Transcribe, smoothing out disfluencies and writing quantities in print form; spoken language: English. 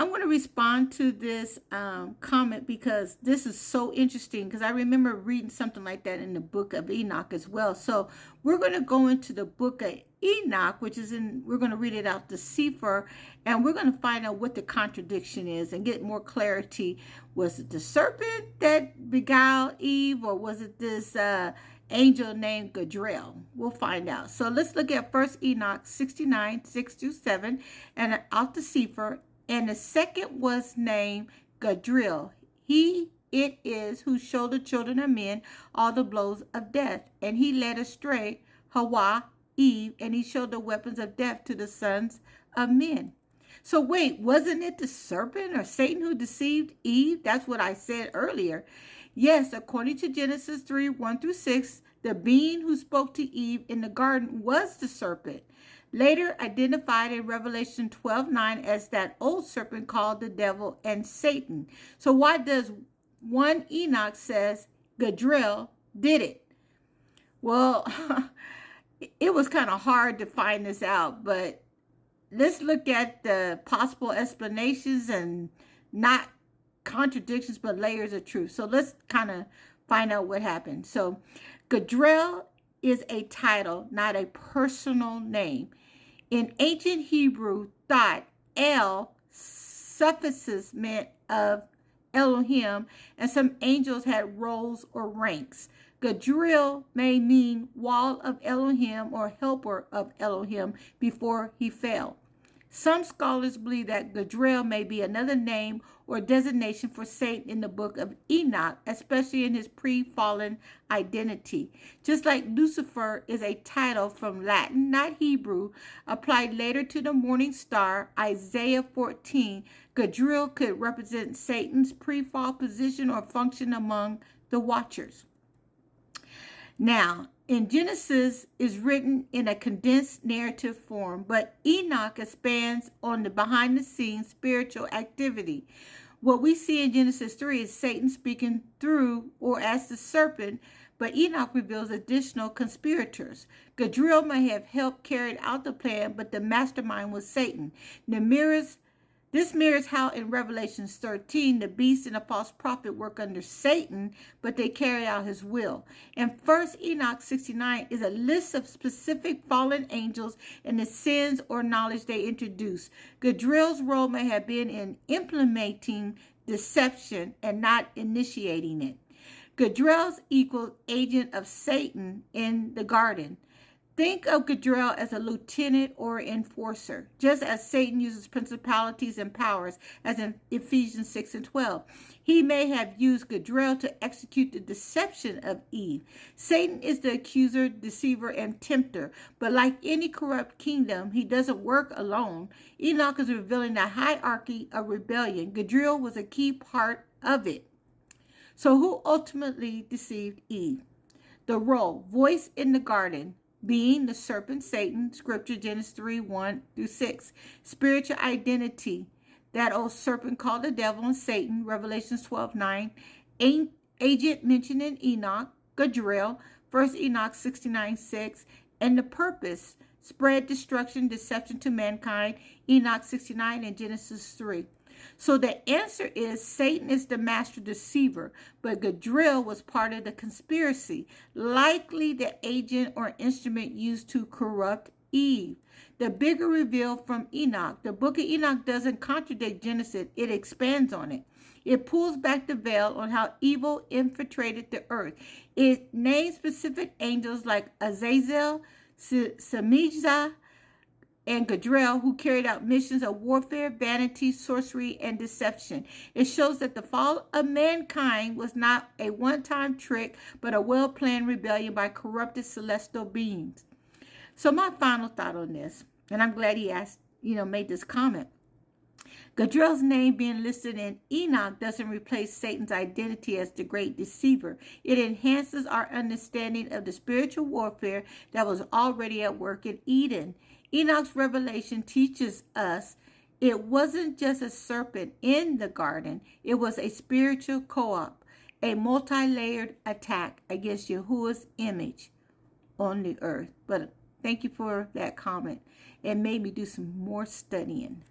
I'm going to respond to this comment because this is so interesting, because I remember reading something like that in the book of Enoch as well. So we're going to go into the book of Enoch, which is we're going to read it out the Sefer, and we're going to find out what the contradiction is and get more clarity. Was it the serpent that beguiled Eve, or was it this angel named Gadreel? We'll find out. So let's look at First Enoch 69, 6-7, and out the Sefer. And the second was named Gadreel. It is who showed the children of men all the blows of death. And he led astray Hawa, Eve, and he showed the weapons of death to the sons of men. So wait, wasn't it the serpent or Satan who deceived Eve? That's what I said earlier. Yes, according to Genesis 3, 1-6, the being who spoke to Eve in the garden was the serpent, later identified in Revelation 12:9 as that old serpent called the devil and Satan. So why does 1 Enoch says Gadreel did it? Well, it was kind of hard to find this out, but let's look at the possible explanations, and not contradictions, but layers of truth. So let's kind of find out what happened. So Gadreel is a title, not a personal name. In ancient Hebrew thought, El suffixes meant of Elohim, and some angels had roles or ranks. Gadreel may mean wall of Elohim or helper of Elohim before he fell. Some scholars believe that Gadreel may be another name or designation for Satan in the book of Enoch, especially in his pre-fallen identity. Just like Lucifer is a title from Latin, not Hebrew, applied later to the morning star, Isaiah 14, Gadreel could represent Satan's pre-fall position or function among the watchers. Now, in Genesis is written in a condensed narrative form, but Enoch expands on the behind-the-scenes spiritual activity. What we see in Genesis 3 is Satan speaking through or as the serpent, but Enoch reveals additional conspirators. Gadreel may have helped carry out the plan, but the mastermind was Satan. This mirrors how in Revelation 13, the beast and the false prophet work under Satan, but they carry out his will. And 1 Enoch 69 is a list of specific fallen angels and the sins or knowledge they introduce. Gadreel's role may have been in implementing deception and not initiating it. Gadreel's equals agent of Satan in the garden. Think of Gadreel as a lieutenant or enforcer, just as Satan uses principalities and powers, as in Ephesians 6:12. He may have used Gadreel to execute the deception of Eve. Satan is the accuser, deceiver, and tempter, but like any corrupt kingdom, he doesn't work alone. Enoch is revealing the hierarchy of rebellion. Gadreel was a key part of it. So who ultimately deceived Eve? The role, voice in the garden, being the serpent Satan, scripture Genesis 3, 1-6. Spiritual identity, that old serpent called the devil and Satan, Revelations 12:9. Agent mentioned in Enoch, Gadreel, 1 Enoch 69:6. And the purpose, spread destruction, deception to mankind, Enoch 69 and Genesis 3. So the answer is Satan is the master deceiver, but Gadreel was part of the conspiracy, likely the agent or instrument used to corrupt Eve. The bigger reveal from Enoch. The book of Enoch doesn't contradict Genesis, it expands on it. It pulls back the veil on how evil infiltrated the earth. It names specific angels like Azazel, Samijah, and Gadreel, who carried out missions of warfare, vanity, sorcery, and deception. It shows that the fall of mankind was not a one-time trick, but a well-planned rebellion by corrupted celestial beings. So my final thought on this, and I'm glad he made this comment. Gadreel's name being listed in Enoch doesn't replace Satan's identity as the great deceiver. It enhances our understanding of the spiritual warfare that was already at work in Eden. Enoch's revelation teaches us it wasn't just a serpent in the garden. It was a spiritual co-op, a multi-layered attack against Yahuwah's image on the earth. But thank you for that comment. It made me do some more studying.